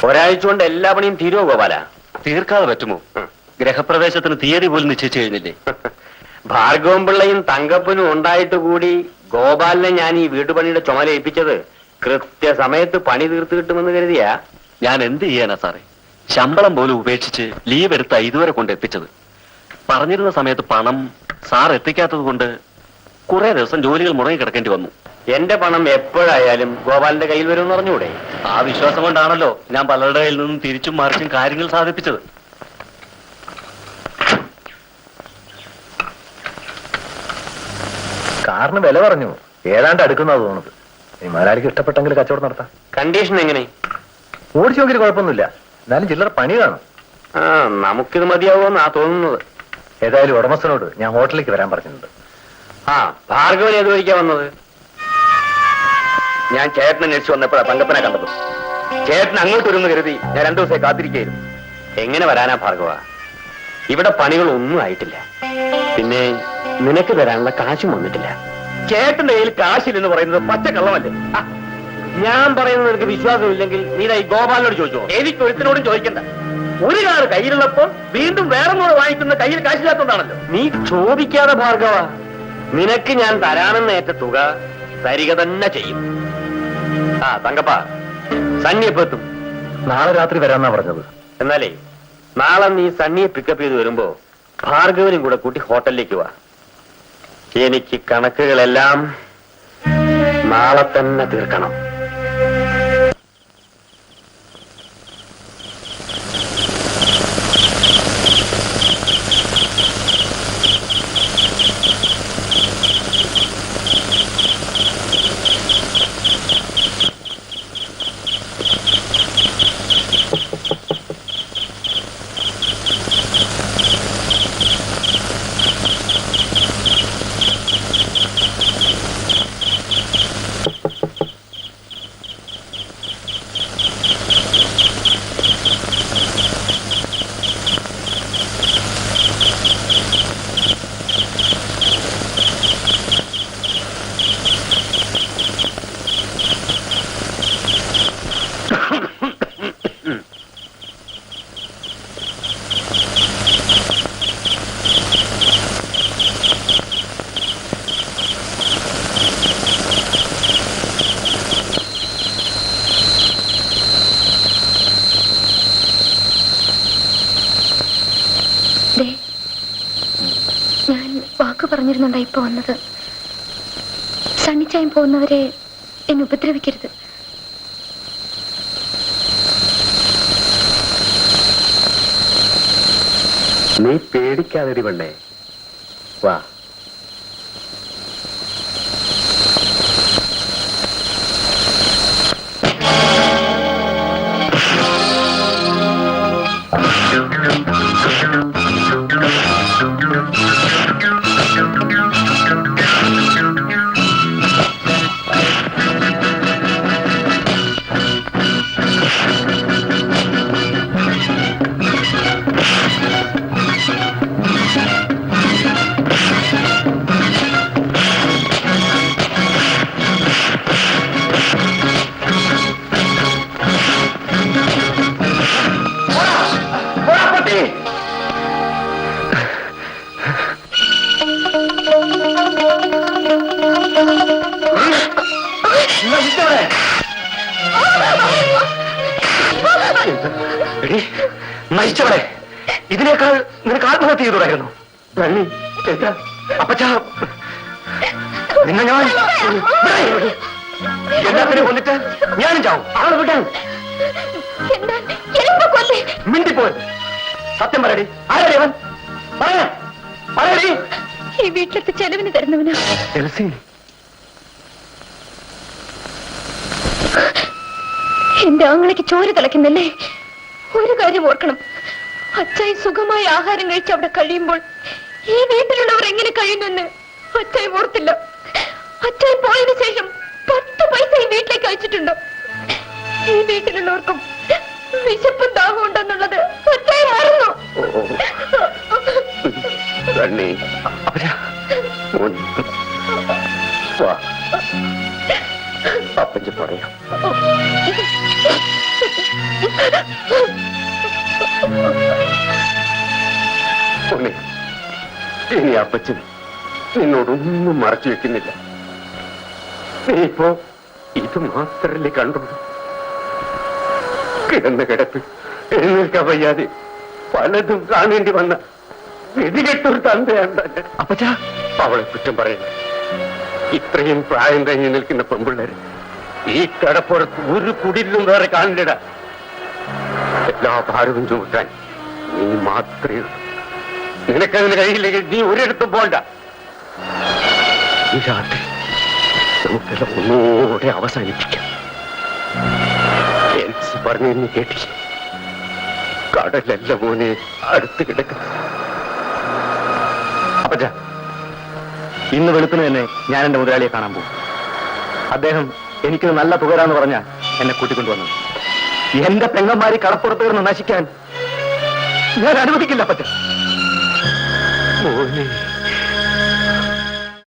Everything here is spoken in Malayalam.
ഒരാഴ്ച കൊണ്ട് എല്ലാ പണിയും തീരുവോ ഗോപാല? തീർക്കാതെ പറ്റുമോ? ഗ്രഹപ്രവേശത്തിന് തീയതി പോലും നിശ്ചയിച്ചു കഴിഞ്ഞില്ലേ? ഭാർഗവൻ പിള്ളയും തങ്കപ്പനും ഉണ്ടായിട്ട് കൂടി ഗോപാലിനെ ഞാൻ ഈ വീട്ടുപണിയുടെ ചുമല ഏൽപ്പിച്ചത് കൃത്യസമയത്ത് പണി തീർത്തു കിട്ടുമെന്ന് കരുതിയാ. ഞാൻ എന്ത് ചെയ്യാനാ സാറേ? ശമ്പളം പോലും ഉപേക്ഷിച്ച് ലീവ് എടുത്ത ഇതുവരെ കൊണ്ട് എത്തിച്ചത്. പറഞ്ഞിരുന്ന സമയത്ത് പണം സാർ എത്തിക്കാത്തത് കൊണ്ട് കുറെ ദിവസം ജോലികൾ മുടങ്ങി കിടക്കേണ്ടി വന്നു. എന്റെ പണം എപ്പോഴായാലും ഗോപാലിന്റെ കയ്യിൽ വരുമെന്ന് പറഞ്ഞുകൂടെ? ആ വിശ്വാസം കൊണ്ടാണല്ലോ ഞാൻ പലരുടെ കയ്യിൽ നിന്നും തിരിച്ചും മറിച്ചും കാര്യങ്ങൾ സാധിപ്പിച്ചത്. കാറിന് വില പറഞ്ഞു, ഏതാണ്ട് അടുക്കുന്ന തോന്നുന്നത്. ഈ മുതലാളിക്ക് ഇഷ്ടപ്പെട്ടെങ്കിൽ കച്ചവടം നടത്താം. കണ്ടീഷൻ എങ്ങനെ? ഓടിച്ചു നോക്കിയിട്ട് കുഴപ്പമൊന്നുമില്ല, എന്നാലും ചില്ലറ പണി കാണും. നമുക്കിത് മതിയാവുമെന്നാ തോന്നുന്നത്. ഏതായാലും ഉടമസ്ഥനോട് ഞാൻ ഹോട്ടലിലേക്ക് വരാൻ പറഞ്ഞിട്ടുണ്ട്. ഭാർഗവൻ ഏത് വഴിക്കാ വന്നത്? ഞാൻ ചേട്ടനെ അന്വേഷിച്ചു വന്നപ്പോഴാ തങ്കപ്പനെ കണ്ടത്. ചേട്ടൻ അങ്ങോട്ട് വരുമെന്ന് കരുതി ഞാൻ 2 ദിവസമായി കാത്തിരിക്കുകയായിരുന്നു. എങ്ങനെ വരാനാ ഭാർഗവ? ഇവിടെ പണികളൊന്നും ആയിട്ടില്ല. പിന്നെ നിനക്ക് തരാനുള്ള കാശും വന്നിട്ടില്ല. ചേട്ടന്റെ കയ്യിൽ കാശില്ലെന്ന് പറയുന്നത് പച്ചക്കള്ളമല്ലേ? ഞാൻ പറയുന്നത് നിനക്ക് വിശ്വാസമില്ലെങ്കിൽ നീ ഈ ഗോപാലിനോട് ചോദിച്ചോ. എനിക്ക് ഒരുത്തിനോടും ചോദിക്കണ്ട. ഒരു കാർ കയ്യിലുള്ളപ്പോൾ വീണ്ടും വേറെ കൂടെ വാങ്ങിക്കുന്ന കയ്യിൽ കാശില്ലാത്തതാണല്ലോ. നീ ചോദിക്കാതെ ഭാർഗവ, നിനക്ക് ഞാൻ തരാമെന്ന് ഏറ്റ തുക തരിക തന്നെ ചെയ്യും. തങ്കപ്പ, സണ്ണിയെ എത്തും? നാളെ രാത്രി വരാന്നാ പറഞ്ഞത്. എന്നാലേ നാളെ നീ സണ്ണിയെ പിക്കപ്പ് ചെയ്ത് വരുമ്പോ ഭാർഗവനും കൂടെ കൂട്ടി ഹോട്ടലിലേക്ക് വാ. എനിക്ക് കണക്കുകളെല്ലാം നാളെ തന്നെ തീർക്കണം. പറഞ്ഞിരുന്നുണ്ടാ ഇപ്പൊ വന്നത്. സണ്ണിച്ചായം പോകുന്നവരെ എന്നെ ഉപദ്രവിക്കരുത്. നീ പേടിക്കാതെ പെണ്ണേ, വാ. മരിച്ചവളെ, ഇതിനേക്കാൾ നിനക്ക് ആത്മഹത്യ ചെയ്തോടായിരുന്നു. അപ്പച്ചാ, നിങ്ങൾ ഞാൻ എല്ലാത്തിനെ കൊന്നിട്ട് ഞാനും ചാവും. അവളെ വിട്ടാൻ മിണ്ടിപ്പോയി. സത്യം പറയടി, ആരടി അവൻ? പറയടി. ഈ വീട്ടിലത്തെ ചെലവിന് തരുന്നവനാ. എന്റെ ആങ്ങളേക്ക് ചോര തിളയ്ക്കുന്നല്ലേ? ഒരു കാര്യം ഓർക്കണം, അച്ചായി സുഖമായി ആഹാരം കഴിച്ച് അവിടെ കഴിയുമ്പോൾ ഈ വീട്ടിലുള്ളവർ എങ്ങനെ കഴിയുമെന്ന് അച്ചായി ഓർത്തില്ല. അച്ചായി പോയതിനു ശേഷം 10 പൈസ ഈ വീട്ടിലേക്ക് അയച്ചിട്ടുണ്ടോ? ഈ വീട്ടിലുള്ളവർക്കും വിശപ്പും ദാഹം ഉണ്ടെന്നുള്ളത് അച്ചായി മറന്നു. അപ്പച്ചി പറയാം. മോനെ, ഇനി അപ്പച്ചൻ നിന്നോടൊന്നും മറച്ചു വെക്കുന്നില്ല. നീ ഇപ്പോ ഇത് മാത്രല്ലേ കണ്ടുള്ളൂ. കിടന്ന് കിടപ്പ് എഴുന്നേൽക്കാൻ വയ്യാതെ പലതും കാണേണ്ടി വന്ന ഗതികെട്ടൊരു തന്തയാണ്. അപ്പച്ചാ, അവളെ കുറ്റം പറയുന്നു. ഇത്രയും പ്രായം കഴിഞ്ഞ് നിൽക്കുന്ന പെൺപിള്ളേര് ഈ കടപ്പുറത്ത് ഒരു കുടിലും വേറെ കാണില്ലട. എല്ലാ ഭാരവും ചുമക്കാൻ നീ മാത്രമേ ഉള്ളൂ. നിനക്കതിന് കഴിയില്ലെങ്കിൽ നീ ഒരിടത്തും പോണ്ട. ഈ രാത്രി നമുക്കെല്ലാം ഒന്നുകൂടെ അവസാനിപ്പിക്കാം. എൽസി പറഞ്ഞു നീ കേട്ടില്ല. കടലല്ല മോനെ അടുത്ത് കിടക്കുന്നു. അപ്പച്ച, ഇന്ന് വെളുപ്പിന് തന്നെ ഞാൻ എന്റെ മുതലാളിയെ കാണാൻ പോകും. അദ്ദേഹം എനിക്കൊരു നല്ല തുകരാന്ന് പറഞ്ഞ എന്നെ കൂട്ടിക്കൊണ്ടുവന്നു. എന്റെ പെങ്ങന്മാരി കടപ്പുറത്ത് കിടന്ന് നശിക്കാൻ ഞാൻ അനുവദിക്കില്ല അപ്പച്ച. മോനെ